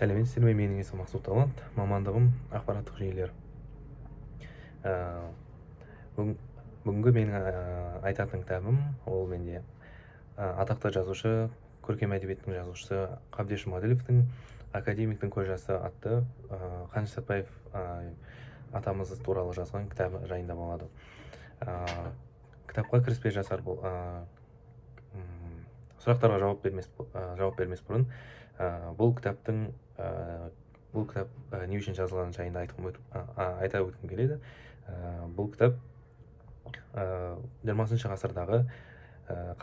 Сәлеметсіздер ме? Менің есімім Мақсұт Талант, мамандығым ақпараттық жүйелер. Бүгінгі менің айтатын кітабым ол менде атақты жазушы, көркем әдебиеттің жазушысы Қабдеш Жұмаділовтің «Академиктің көз жасы» атты Қаныш Сәтбаев атамыз туралы жазған кітабы жайында болады. Кітапқа кіріспей жасар сұрақтарға жауап бермес бұрын бұл кітап не үшін жазылғаны жайында айта өткім келеді. Бұл кітап 20 ғасырдағы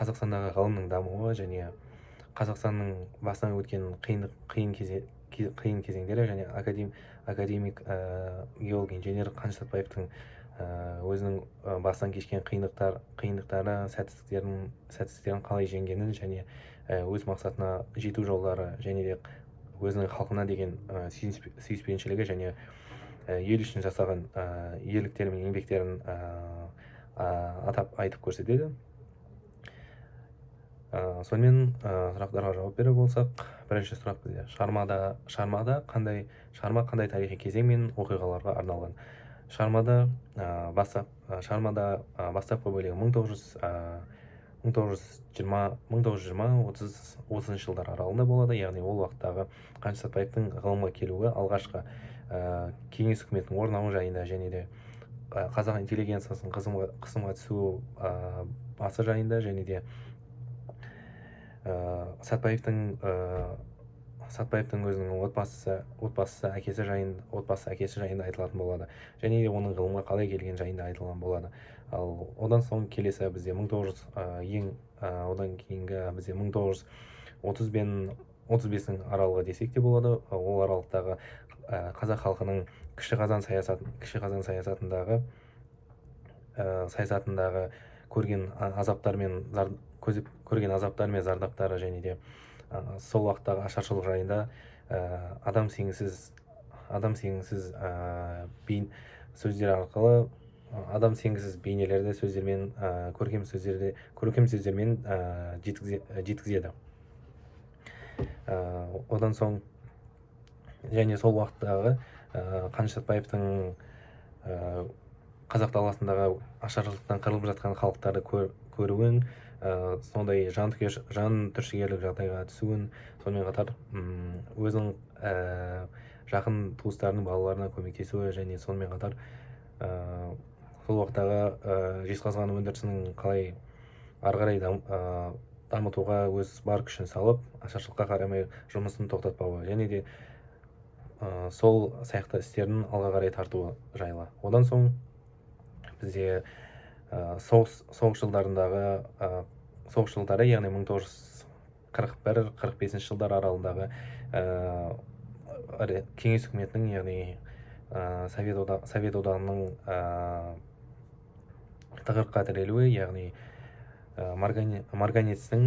Қазақстандағы ғылымның дамуы және Қазақстанның басынан өткен қиын кезеңдері және академик геолог инженер Қаныш Сәтбаевтың өзінің басынан кешкен қиындықтары, сәтсіздіктерін қалай жеңгенін және өз мақсатына жету жолдары және де өзінің халқына деген сүйіспеншілігі және ел үшін жасаған ерліктері мен еңбектерін атап айтып көрсетеді. Сонымен сұрақтарға жауап берер болсақ, бірінші сұрақ бізде шығармада қандай тарихи кезең мен оқиғаларға арналған? Шығармада бастапқы бөлігі 1920-30 жылдар аралығында болады, яғни ол уақыттағы Қаныш Сәтбаевтың ғылымға келуі, алғашқы кеңес үкіметінің орнауы жайында және де қазақ интеллигенциясының қысымға түсуі басы жайында және де Сәтбаевтың өзінің отбасы әкесі жайында айтылатын болады және де оның ғылымға қалай келген жайында айтылған болады. Ал одан соң келесі бізде 1930 пен 35 аралығы десек те болады. Ол аралықтағы қазақ халқының кіші қазан саясатындағы көрген азаптар мен зардаптары және де сол уақыттағы ашаршылық жайында адам сенгісіз сөздер арқылы адам сенгісіз бейнелерді көркем сөздермен жеткізеді. Одан соң және сол уақыттағы Қаныш Сәтбаевтың қазақ даласындағы ашаршылықтан қырылып жатқан халықтарды көруін, сондай жан түршігерлік жағдайға түсуін, сонымен қатар өзінің жақын туыстарының балаларына көмектесуі және сонымен қатар сол уақыттағы жезқазған өндірісінің қалай ары қарай дамытуға өз бар күшін салып, ашаршылыққа қарамай жұмысын тоқтатпауы және де сол сияқты істерін алға қарай тартуы жайлы. Одан соң бізде соғыс жылдары, яғни 1941-45 жылдар аралығындағы кеңес үкіметінің, яғни Совет одағының тығырыққа тірелуі, яғни марганецтің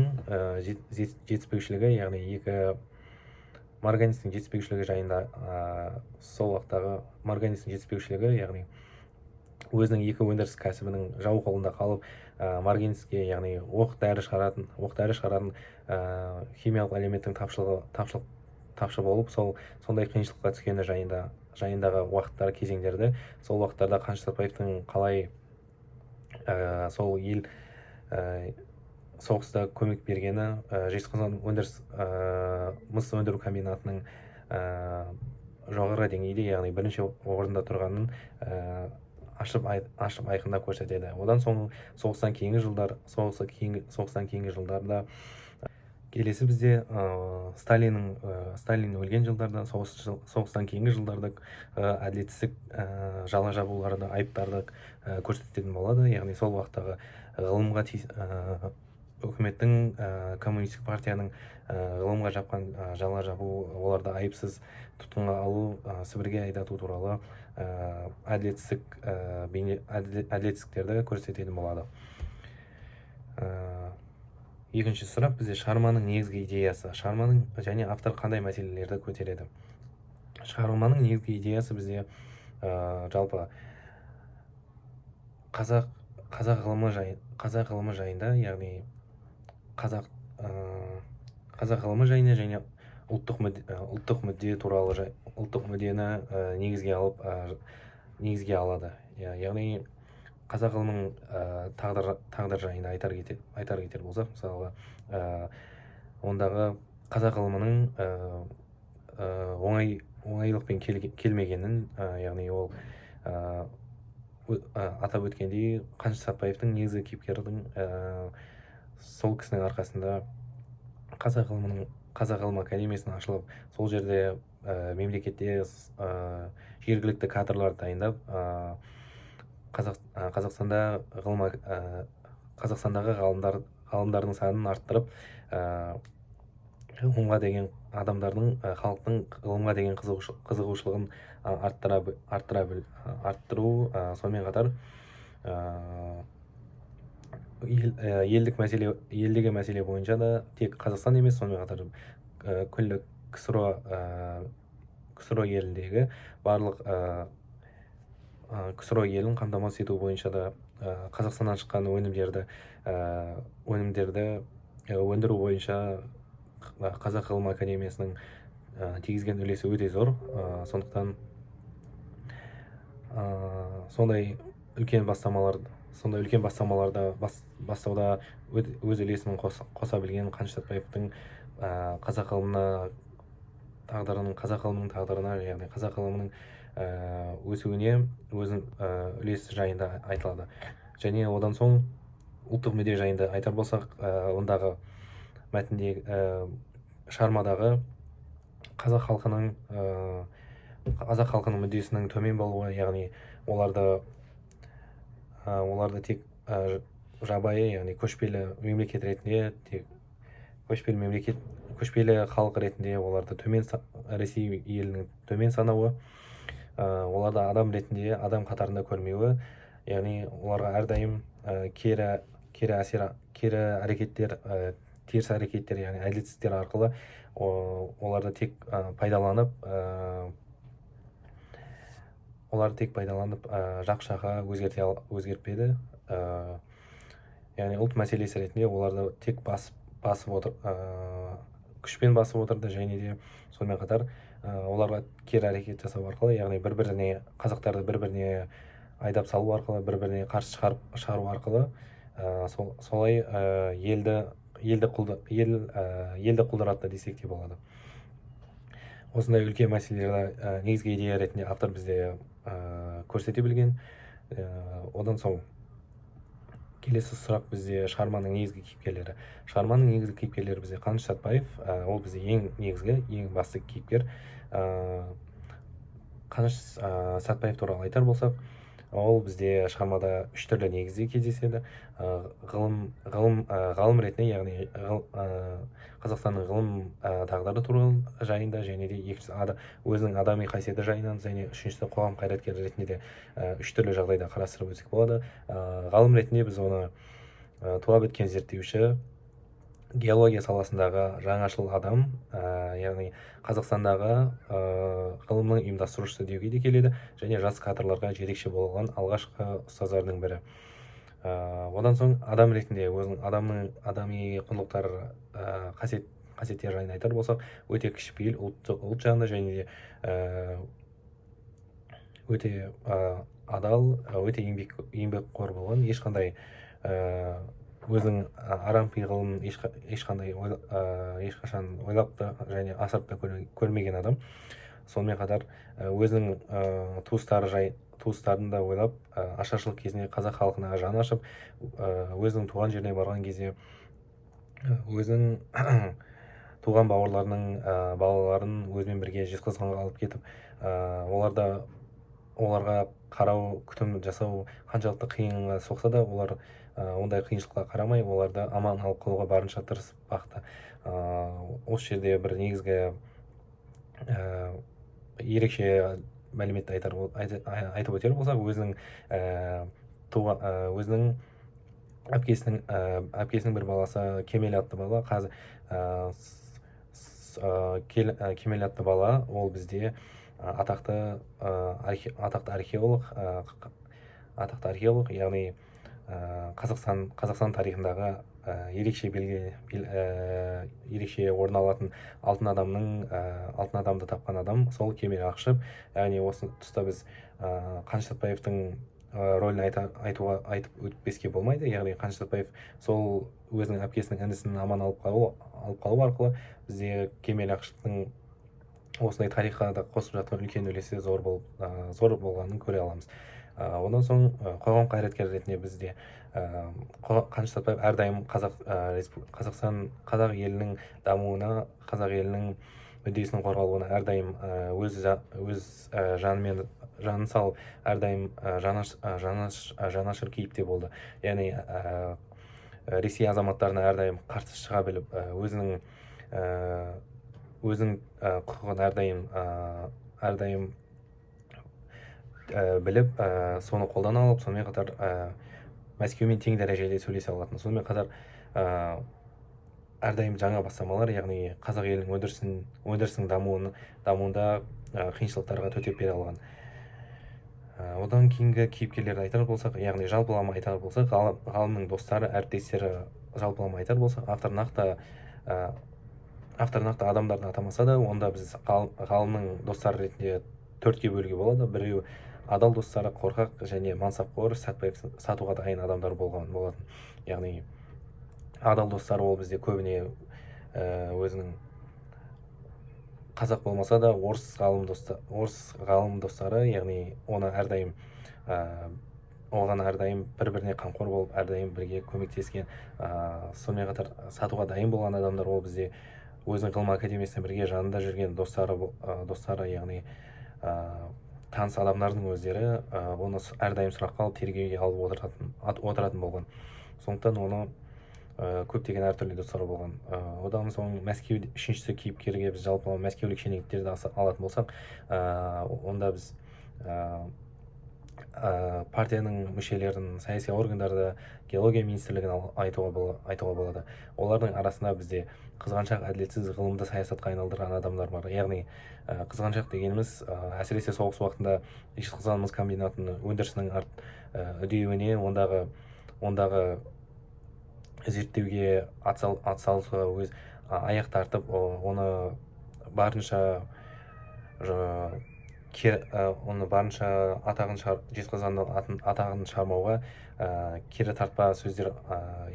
жетіспеушілігі, яғни марганецтің жетіспеушілігі жайында сол вақтағы марганецтің жетіспеушілігі, яғни өзінің екі өндіріс кәсібінің жау қолында қалып, марганецке, яғни оқ-дәрі шығаратын химиялық элементтің тапшы болып, сондай қиыншылыққа түскені жайындағы уақыттар, кезеңдерді, сол уақыттарда Қаныш Сәтбаевтың қалай сол ел соғыста көмек бергені, Жезқазған мыс өндіру комбинатының жоғары деңгейде, яғни бірінші орында тұрғанын ашып айқындап көрсетеді. Одан соң соғыстан кейінгі жылдарда келесі бізде Сталин өлген жылдарда, соғыстан кейінгі жылдарда әділетсіздік, жала жабуларды, айыптарды көрсететін болады. Яғни сол уақыттағы ғылымға үкіметтің, коммунистік партияның ғылымға жапқан жала жабу, оларды айыпсыз тұтқынға алу, Сібірге айдату туралы әділетсіздіктерді көрсететін болады. Екінші сұрақ бізде шығарманың негізгі идеясы. Шығарманың және автор қандай мәселелерді көтереді? Шығарманың негізгі идеясы бізде жалпы қазақ ғылымы жайында, яғни қазақ ғылымы жайында және ұлттық мүдде туралы ұлттық мүддені негізге алады. Яғни қазақ ғылымының тағдыр жайында айтар кетер болсақ, мысалы ондағы қазақ ғылымының оңайлықпен келмегенін, яғни ол атап өткендей Қаныш Сәтпаевтың негізгі кейіпкердің сол кісінің арқасында қазақ ғылым академиясының ашылып, сол жерде мемлекетте жергілікті кадрлар дайындап, Қазақстандағы ғалымдардың санын арттырып, ғылымға деген халықтың ғылымға деген қызығушылығын арттыру, сонымен қатар елдегі мәселе бойынша да тек Қазақстан емес, сонымен қатар күллі КСРО еліндегі барлық КСРО елін қамтамасыз ету бойынша да Қазақстаннан шыққан өнімдерді өндіру бойынша Қазақ ғылым академиясының тигізген үлесі өте зор. Сондықтан сондай үлкен бастамаларды бастауда өз үлесін қоса білген Қаныш Сәтпаевтың қазақ ғылымының тағдырына, яғни қазақ ғылымының өсуіне өзінің үлесі жайында айтылады. Және одан соң ұлттық мүдде жайында айтар болсақ, ондағы мәтіндегі шығармадағы қазақ халқының мүддесінің төмен болуы, яғни оларды тек жабайы, яғни көшпелі мемлекет ретінде, тек көшпелі халық ретінде оларды Ресей елінің төмен санауы, оларды адам ретінде, адам қатарында көрмеуі, яғни оларға әрдайым теріс әрекеттер, яғни әділетсіздіктер арқылы оларды тек пайдаланып, жақшаға өзгертпеді. Яғни ұлт мәселесі ретінде оларды тек күшпен басып отырды, және де сонымен қатар оларға кері әрекет жасау арқылы, яғни қазақтарды бір-біріне айдап салу арқылы, бір-біріне қарсы шығару арқылы солай елді құлдыратты десек те болады. Осындай үлкен мәселелерді негізгі идея ретінде автор бізде көрсете білген. Одан соң келесі сұрақ бізде шығарманың негізгі кейіпкерлері. Шығарманың негізгі кейіпкерлері бізде Қаныш Сәтпаев, ол бізде ең басты кейіпкер. Қаныш Сәтпаев туралы айтар болсақ, ол бізде шығармада үш түрлі негізде кездеседі. Ғалым ретінде, яғни Қазақстанның ғылым тағдыры туралы жайында, және де өзінің адами қасиеті жайынан, және үшіншісі қоғам қайраткері ретінде де үш түрлі жағдайда қарастырып өтсек болады. Ғалым ретінде біз оны туа біткен зерттеуші, геология саласындағы жаңашыл адам, яғни Қазақстандағы ғылымның ұйымдастырушысы деуге де келеді, және жас кадрларға жетекші болған алғашқы ұстаздардың бірі. Одан соң адам ретінде өзінің адами құндылықтар, қасиеттер жайында айтар болсақ, өте кішіпейіл, ұлт жағында, және де өте адал, өте еңбекқор болған, ешқандай өзінің арам пиғылын ешқашан ойлап та және асырып та көрмеген адам. Сонымен қатар өзінің туыстарын да ойлап, ашаршылық кезінде қазақ халқына жаны ашып, өзінің туған жеріне барған кезде өзінің туған бауырларының балаларын өзімен бірге Жезқазғанға алып кетіп, оларға қарау, күтім жасау қаншалықты қиынға соқса да, олар ондай қиыншылыққа қарамай, оларды аман алып қалуға барынша тырысып бақты. Осы жерде бір негізгі ерекше мәліметті айтып өтер болсақ, өзінің әпкесінің бір баласы Кемел атты бала, Кемел атты бала, ол бізде атақты археолог, яғни Қазақстан тарихындағы ерекше ерекше орын алатын алтын адамды тапқан адам сол Кемел Ақышев. Яғни осы тұста біз Қаныш Сәтпаевтың рөлін айтып өтпеске болмайды. Яғни Қаныш Сәтпаев сол өзінің әпкесінің інісін аман алып қалу арқылы бізде Кемел Ақышевтың осындай тарихқа да қосып жатқан үлкен үлесі зор болғанын көре аламыз. Одан соң қоғам қайраткері ретінде бізде Қаныш Сәтпаев әрдайым қазақ елінің дамуына, қазақ елінің мүддесінің қорғалуына әрдайым өз жанын салып, әрдайым жанашыр кейіпте болды. Яғни Ресей азаматтарына әрдайым қарсы шыға біліп, өзінің құқығын әрдайым біліп, соны қолдана алып, сонымен қатар Мәскеумен тең дәрежеде сөйлесе алатын. Сонымен қатар әрдайым жаңа бастамалар, яғни қазақ елінің өндірісінің дамуында қиыншылықтарға төтеп бере алған. Одан кейінгі кейіпкерлерді айтар болсақ, яғни жалпылама айтар болсақ, ғалымның достары, әріптестері жалпылама айтар болсақ, автор нақты адамдарды атамаса да, онда біз ғалымның достары ретінде төртке бөлуге болады. Біреу адал достары, қорқақ және мансапқор, Сәтпаев сатуға дайын адамдар болатын. Яғни адал достары ол бізде көбіне өзінің қазақ болмаса да орыс ғалым достары, яғни оған әрдайым бір-біріне қамқор болып, әрдайым бірге көмектескен, сонымен қатар сатуға дайын болған адамдар ол бізде өзінің ғылым академиясына бірге жанында жүрген достары, яғни таныс адамдардың өздері оны әрдайым сұраққа алып, тергеуге алып отыратын болған. Сондықтан оны көптеген әртүрлі достары болған. Одан соң үшіншісі кейіпкерге біз жалпылама мәскеулік шенеуніктерді алатын болсақ, онда біз партияның мүшелерін, саяси органдарды, геология министрлігін айтуға болады. Олардың арасында бізде қызғаншақ, әділетсіз ғылымды саясатқа айналдырған адамдар бар. Яғни қызғаншақ дегеніміз әсіресе соғыс уақытында Жезқазған мыс комбинатының өндірісінің үдеуіне, ондағы зерттеуге атсалысуға өз аяқ тартып, оны барынша Жезқазғанның атағын шығармауға кері тартпа сөздер,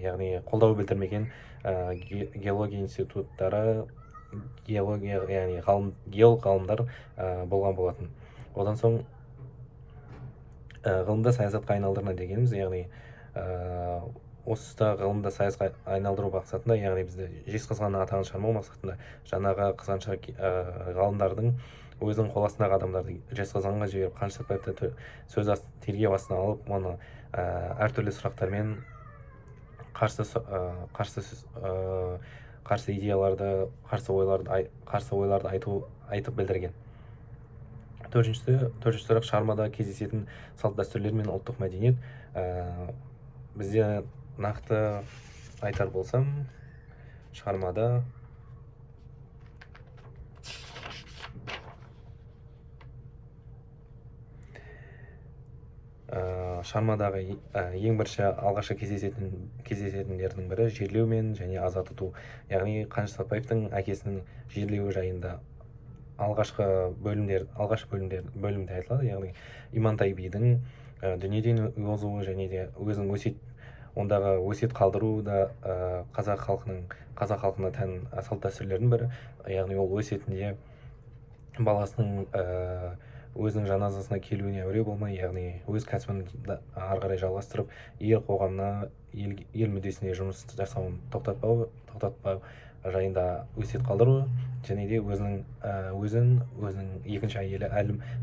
яғни қолдау білдірмеген геология институттары, яғни геолог ғалымдар болған болатын. Одан соң ғылымда саясатқа айналдырма дегеніміз, яғни осы ғылымда саясатқа айналдыру мақсатында, яғни бізде Жезқазғанның атағын шығармау мақсатында жаңағы қызғаншақ ғалымдардың өзінің қол астындағы адамдарды Жезқазғанға жіберіп, Қаныш Сәтпаевты тергеу астына алып, оны әртүрлі сұрақтармен қарсы идеяларды, қарсы ойларды айтып білдірген. Төртінші сұрақ шығармада кездесетін салт дәстүрлер мен ұлттық мәдениет. Бізде нақты айтар болсам, шығармада шығармадағы ең бірінші алғашқы кездесетіндердің бірі жерлеу мен және аза тұту. Яғни Қаныш Сәтпаевтың әкесінің жерлеуі жайында алғашқы бөлімде айтылады. Яғни Имантай бидің дүниеден озуы және де өзінің ондағы өсиет қалдыру да қазақ халқына тән салт дәстүрлердің бірі. Яғни ол өсиетінде баласының өзінің жаназасына келуіне әуре болмай, яғни өз кәсібін ары қарай жалғастырып, ел қоғамына, ел мүддесіне жұмыс жасауын тоқтатпау жайында өсиет қалдыру, және де өзінің екінші әйелі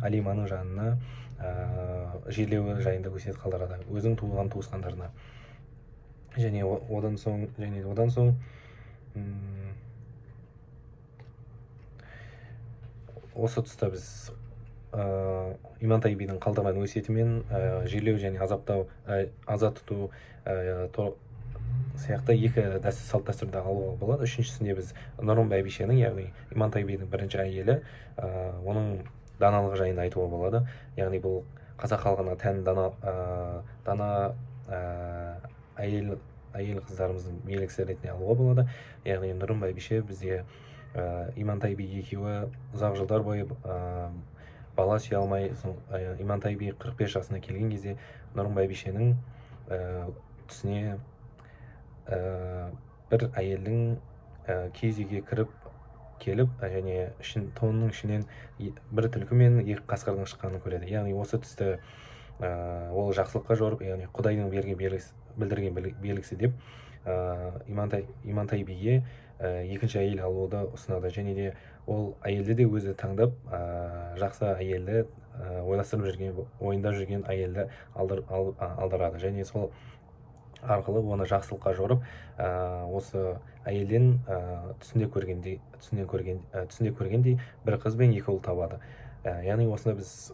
Әлиманың жанына жерлеуі жайында өсиет қалдырады, өзінің туылған туысқандарына. Және одан соң осы тұста біз Имантай бидің қалдырған өсиетімен жерлеу және аза тұту сияқты екі салт дәстүрді алуға болады. Үшіншісінде біз Нұрым бәйбішенің, яғни Имантай бидің бірінші әйелі, оның даналығы жайында айтуға болады. Яғни бұл қазақ халқына тән дана әйел қыздарымыздың белгісі ретінде алуға болады. Яғни Нұрым бәйбіше бізге Имантай би екеуі ұзақ жылдар бойы бала сүйе алмай, Имантай би 45 жасына келген кезде Нұрым бәйбішенің түсіне бір әйелдің киіз үйге келіп және тонының ішінен бір түлкі мен 2 қасқырдың шыққанын көреді. Яғни осы түсті ол жақсылыққа жорып, яғни Құдайдың білдірген белгісі деп Имантай биге екінші әйел алуды ұсынады. Және де ол әйелді де өзі таңдап, жақсы әйелді ойында жүрген әйелді алдырады. Және сол арқылы оны жақсылыққа жорып, осы әйелден түсінде көргендей бір қыз бен 2 ұл табады. Яғни осында біз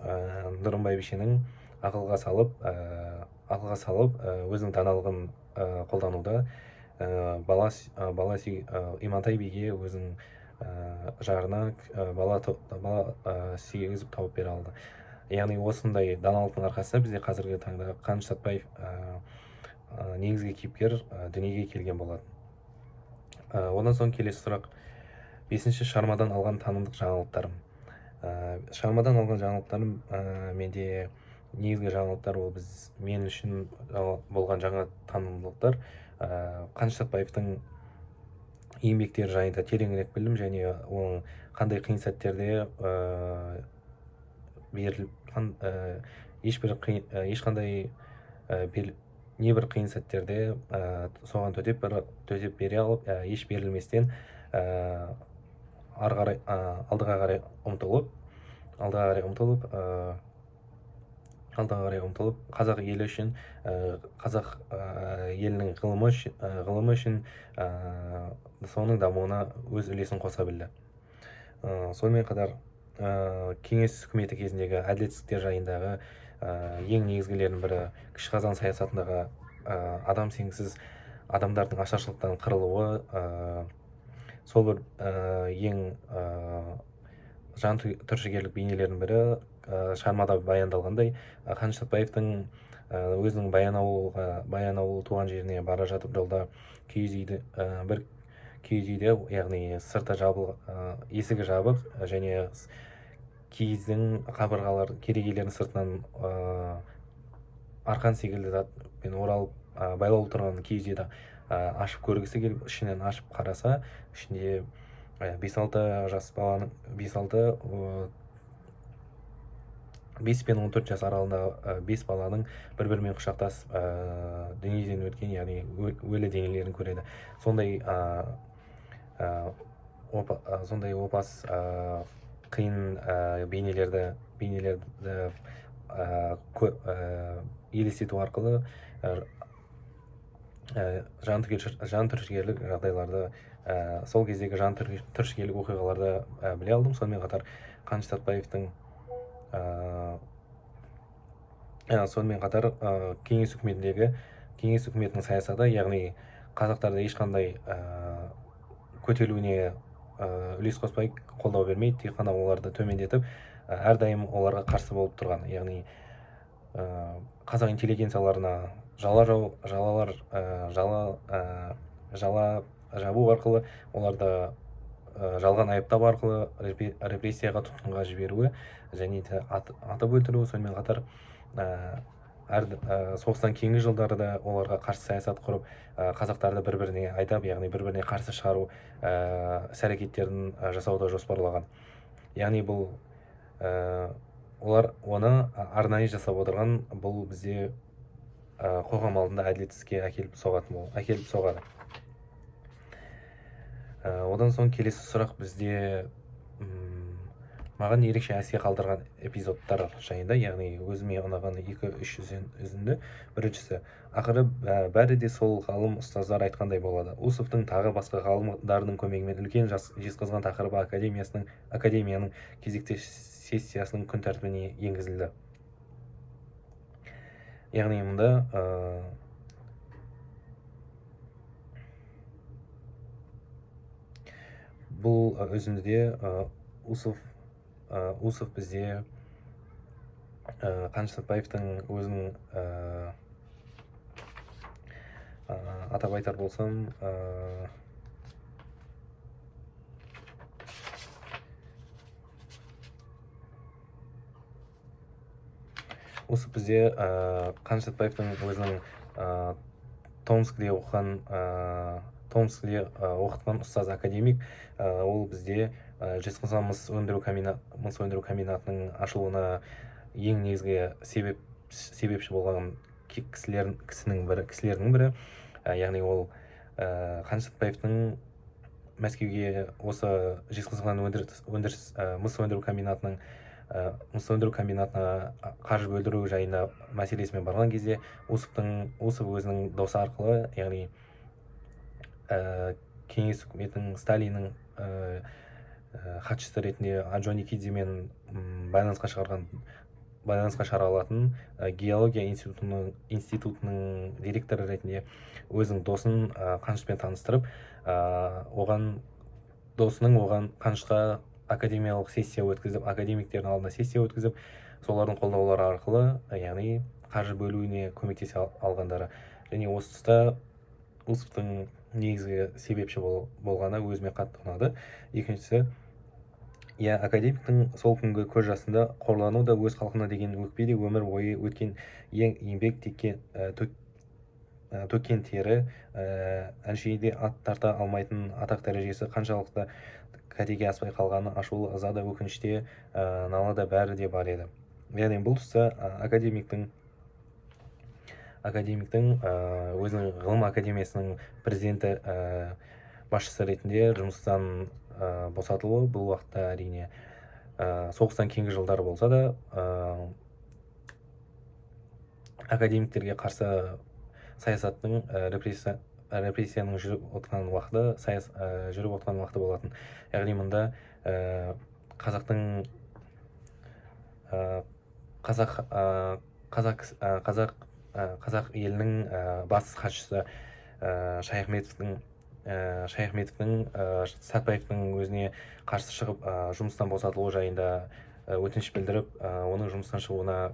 Нұрым бәйбішенің ақылға салып өзінің даналығын қолдануда Имантай биге өзінің жарына бала сүйгізіп тауып бере алды. Яғни осындай даналықтың арқасында бізде қазіргі таңда Қаныш Сәтбаев негізгі кейіпкер дүниеге келген болады. Одан соң келесі сұрақ: 5-ші шығармадан алған танымдық жаңалықтарым. Шығармадан алған жаңалықтарым, менде негізгі жаңалықтар ол мен үшін болған жаңа танымдықтар. Қаныш Сәтбаевтың еңбектері жайында тереңірек білдім, және оның қандай қиын сәттерде небір қиын сәттерде соған төтеп бере алып, еш берілместен алдыға қарай ұмтылып, қазақ елі үшін, қазақ елінің ғылымы үшін соның дамуына өз үлесін қоса білді. Сонымен қатар кеңес үкіметі кезіндегі әділетсіздіктер жайындағы ең негізгілердің бірі Кіші Қазан саясатындағы адам сенгісіз адамдардың ашаршылықтан қырылуы, сол бір ең жан түршігерлік бейнелердің бірі шығармада баяндалғандай, Қаныш Сәтбаевтың өзінің Баянауыл туған жеріне бара жатып жолда бір киіз үйде, яғни сырты есігі жабық және киіздің қабырғалар керегелерінің сыртынан арқан секілді затпен оралып байлаулы тұрған киіз үйді ашып көргісі келіп, ішінен ашып қараса, ішінде 5 пен 14 жас аралығындағы 5 баланың бір-бірімен құшақтасып дүниеден өткен, яғни өлі денелерін көреді. Сондай опас қиын бейнелерді елестету арқылы жан түршігерлік жағдайларды, сол кездегі жан түршігерлік оқиғаларды біле алдым. Сонымен қатар Қаныш Сәтбаевтың кеңес үкіметінің саясаты, яғни қазақтарды ешқандай көтерілуіне үлес қоспай, қолдау бермейді, тек қана оларды төмендетіп, әрдайым оларға қарсы болып тұрған. Яғни қазақ интеллигенцияларына жала жабу арқылы, оларды жалған айыптау арқылы репрессияға тұтқынға жіберуі және де атып өлтіруі. Сонымен қатар соғыстан кейінгі жылдарда оларға қарсы саясат құрып, қазақтарды бір-біріне айдап, яғни бір-біріне қарсы шығару іс-әрекеттерін жасауды жоспарлаған. Яғни бұл олар оны арнайы жасап отырған, бұл бізде қоғам алдында әділетсіздікке әкеліп соғады. Одан соң келесі сұрақ бізде маған ерекше әсер қалдырған эпизодтар жайында, яғни өзіме ұнаған 2-3 үзінді. Біріншісі: ақыры бәрі де сол ғалым ұстаздар айтқандай болады. Усовтың тағы басқа ғалымдардың көмегімен үлкен жезқазған тақырыбы академияның кезекті сессиясының күн тәртібіне енгізілді. Яғни мұнда бұл үзіндіде Усов бізде Қаныш Сәтбаевтың өзінің атап айтар болсам, осы бізде Қаныш Сәтбаевтың өзінің Томскіде оқытқан ұстаз академик, ол бізде Жезқазған мыс өндіру комбинатының ашылуына ең негізгі себепші болған кісілердің бірі. Яғни ол Қаныш Сәтбаевтың Мәскеуге осы Жезқазған мыс өндіру комбинатына қаржы бөлдіру жайында мәселесімен барған кезде Усов өзінің досы арқылы, яғни кеңес үкіметінің Сталиннің хатшысы ретінде Аджоникидземен байланысқа шығара алатын геология институтының директоры ретінде өзінің досын Қанышпен таныстырып, оған Қанышқа академиялық сессия өткізіп, академиктердің алдында сессия өткізіп, солардың қолдаулары арқылы, яғни қаржы бөлуіне көмектесе алғандары. Және осы тұста Усовтың негізгі себепші болғаны өзіме қатты ұнады. Екіншісі, академиктің сол күнгі көз жасында қорлану да өз халқына деген өкпе де өмір бойы өткен еңбек төккен тері, әншейінде ат тарта алмайтын атақ дәрежесі қаншалықты кәдеге аспай қалғаны ашулы ыза да өкініште нала да бәрі де бар еді. Яғни бұл тұста академиктің өзінің ғылым академиясының президенті басшысы ретінде жұмыстан босатылуы бұл уақытта әрине соғыстан кейінгі жылдары болса да академиктерге қарсы саясаттың репрессияның жүріп отқан уақыты болатын. Яғни мұнда қазақ елінің бас хатшысы Шаяхметовтің Сәтбаевтың өзіне қарсы шығып жұмыстан босатылу жайында өтініш білдіріп, оның жұмыстан шығуына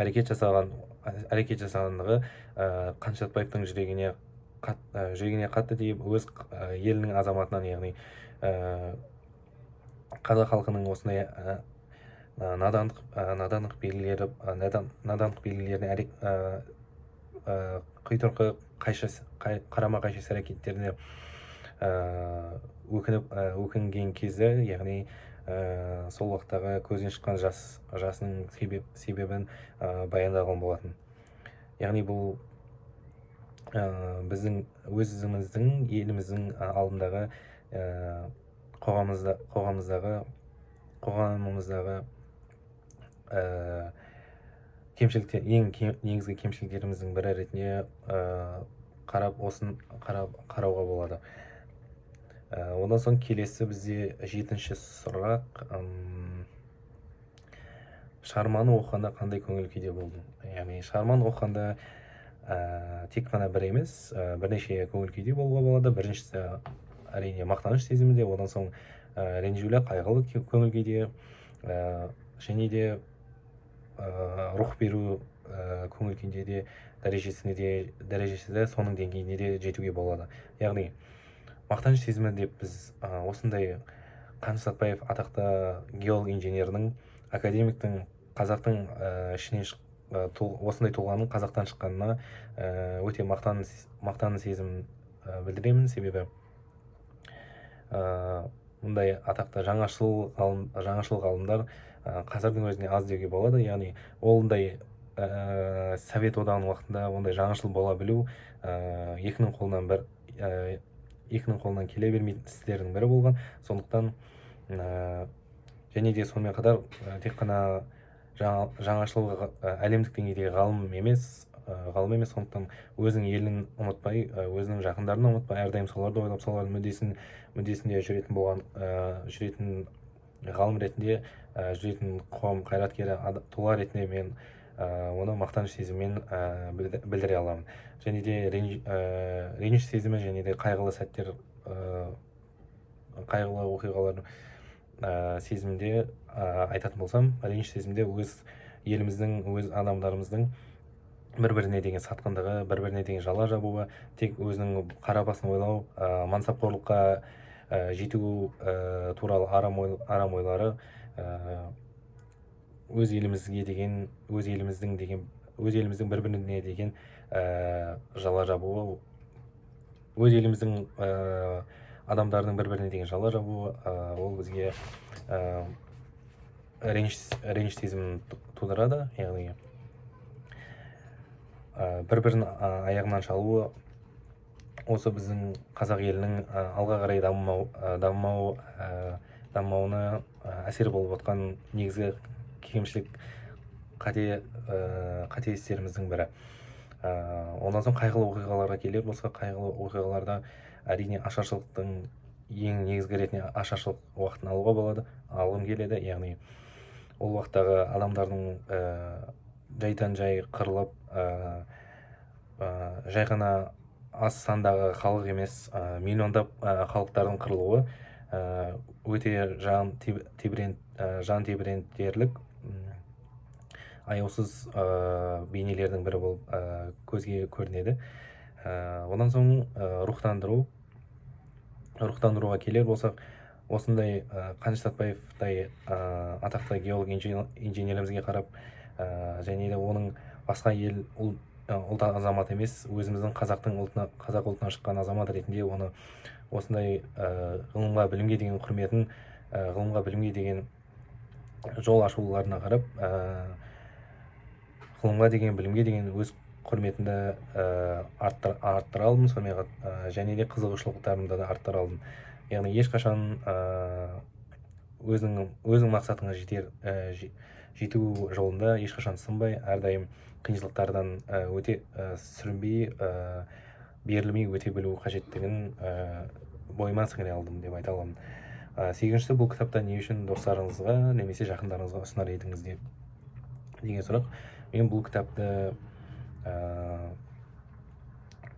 әрекет жасағандығы Қаныш Сәтбаевтың жүрегіне қатты тиіп, өз елінің азаматынан, яғни қазақ халқының осындай надандық белгілеріне құйтырқы қарама қайшы әрекеттеріне өкінген кезі, яғни сол уақыттағы көзден шыққан жасының себебін баяндаған болатын. Яғни бұл біздің өзіміздің еліміздің алдындағы қоғамымыздағы ең негізгі кемшіліктеріміздің бірі ретінде қарауға болады. Одан соң келесі бізде 7-ші сұрақ, шығарманы оқығанда қандай көңіл күйде болдың? Яғни шығарманы оқығанда тек қана бір емес, бірнеше көңіл күйде болуға болады. Біріншісі әрине мақтаныш сезімінде, одан соң ренжулі, қайғылы көңіл күйде, және де рух беру көңіл күйінде де дәрежесі де соның деңгейіне де жетуге болады. Яғни мақтаныш сезімі деп біз осындай Қаныш Сәтбаев атақты геолог-инженердің, академиктің, қазақтың ішінен осындай тұлғаның қазақтан шыққанына өте мақтаныш сезім білдіремін. Себебі мұндай атақты жаңашыл ғалымдар қазірдің өзіне аз деуге болады. Яғни ондай Совет одағының уақытында ондай жаңашыл бола білу екінің қолынан келе бермейтін істердің бірі болған. Сондықтан және де сонымен қатар тек қана жаңашыл әлемдік деңгейдегі ғалым емес, сондықтан өзінің елін ұмытпай, өзінің жақындарын ұмытпай, әрдайым соларды ойлап, солардың мүддесінде жүретін ғалым ретінде, жүретін қоғам қайраткері тұлға ретінде мен оны мақтаныш сезіммен білдіре аламын. Және де реніш сезімі, және де қайғылы сәттер, қайғылы оқиғалар сезімде айтатын болсам, реніш сезімде өз еліміздің, өз адамдарымыздың бір-біріне деген сатқындығы, бір-біріне деген жала жабуы, тек өзінің қара басын ойлау, мансапқорлыққа жету туралы арам ойлары, өз еліміздің бір-біріне деген жала жабуы, өз еліміздің адамдардың бір-біріне деген жала жабуы, ол бізге реніш сезімін тудырады, яғни бір-бірін аяғынан шалуы осы біздің қазақ елінің алға қарай дамымауына әсер болып отқан негізгі кемшілік қате істеріміздің бірі. Ондан соң қайғылы оқиғаларға келер болса, қайғылы оқиғаларда әрине ашаршылықтың ең негізгі ретінде ашаршылық уақытын алғым келеді, яғни ол уақыттағы адамдардың жайдан жай қырылып, жай ғана аз сандағы халық емес, миллиондап халықтардың қырылуы өте жан тебірентерлік, аяусыз бейнелердің бірі болып көзге көрінеді. Одан соң рухтандыруға келер болсақ, осындай Қаныш Сәтбаевтай атақты геолог инженерімізге қарап, және де оның басқа ұлт азамат емес, өзіміздің қазақ ұлтынан шыққан азамат ретінде оны осындай ғылымға, білімге деген құрметін, ғылымға, білімге деген жол ашуларына қарап, ғылымға деген, білімге деген өз құрметімді арттыра алдым, сонымен және де қызығушылықтарымды да арттыра алдым. Яғни ешқашан өзің мақсатыңа жету жолында ешқашан сынбай, әрдайым қиыншылықтардан өте сүрінбей, берілмей өте білу қажеттігін бойыма сіңіре алдым деп айта аламын. 8-ші, бұл кітапта не үшін достарыңызға немесе жақындарыңызға ұсынар едіңіз деген сұрақ. Мен бұл кітапты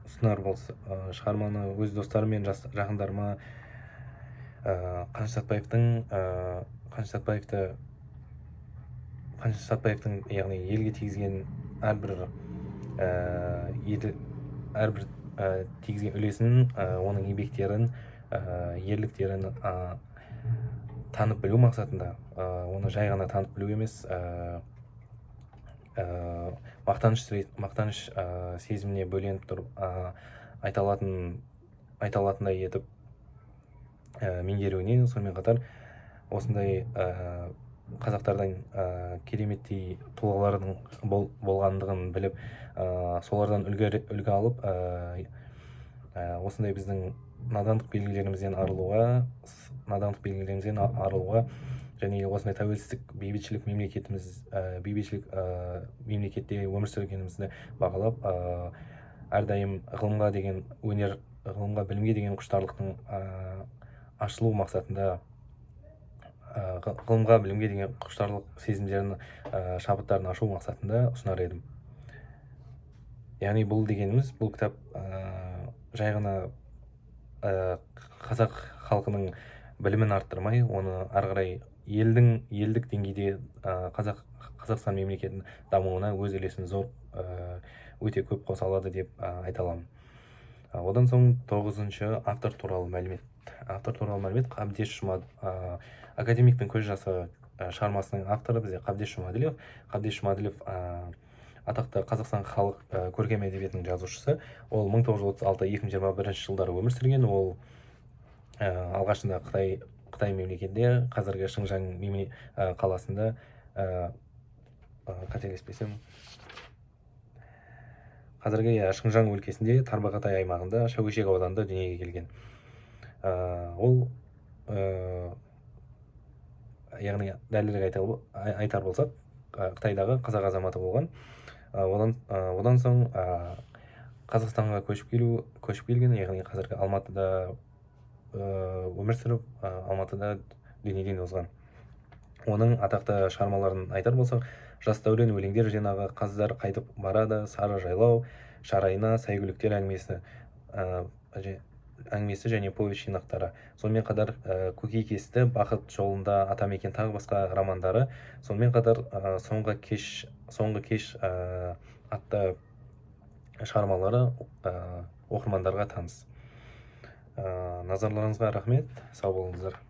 ұсынар болса, шығарманы өз достарым мен жақындарыма Қаныш Сәтбаевтың яғни елге тигізген әрбір тигізген үлесін, оның еңбектерін, ерліктерін танып білу мақсатында, оны жай ғана танып білу емес, мақтаныш сезіміне бөленіп тұрып айталатындай етіп меңгеруіне, сонымен қатар осындай қазақтардан кереметтей тұлғалардың болғандығын біліп, солардан үлгі алып, осындай біздің надандық белгілерімізден арылуға, және осындай тәуелсіздік, бейбітшілік мемлекетте өмір сүргенімізді бағалап, әрдайым ғылымға деген ғылымға, білімге деген құштарлықтың ашылу мақсатында, ғылымға, білімге деген құштарлық сезімдерін, шабыттарын ашу мақсатында ұсынар едім. Яғни бұл дегеніміз, бұл кітап жай ғына қазақ халқының білімін арттырмай, оны ары қарай елдік деңгейде Қазақстан мемлекетінің дамуына өз үлесін өте көп қоса алады деп айта аламын. Одан соң 9-шы, автор туралы мәлімет. Қабдеш академиктің көз жасы шығармасының авторы бізде Қабдеш Жұмаділов. Қабдеш Жұмаділов атақты Қазақстан халық көркем әдебиетінің жазушысы. Ол 1936-2021 жылдары өмір сүрген. Ол алғашында Қытай мемлекетінде, қазіргі Шыңжаң қаласында, қателеспесем, қазіргі Шыңжаң өлкесінде Тарбағатай аймағында Шәуешек ауданында дүниеге келген. Ол яғни дәлірек айтар болсақ, Қытайдағы қазақ азаматы болған. Одан соң Қазақстанға көшіп келген, яғни қазіргі Алматыда өмір сүріп, Алматыда дүниеден озған. Оның атақты шығармаларын айтар болсақ, Жас дәурен өлеңдер жинағы, Қаздар қайтып барады, Сары жайлау, Шарайна, Сәйгүліктер әңгімесі, әңгімесі және повесть жинақтары. Сонымен қатар Көкейкесті, Бақыт жолында, Атамекен тағы басқа романдары. Сонымен қатар соңғы кеш атты шығармалары оқырмандарға таныс. Назарларыңызға рахмет, сау болыңыздар.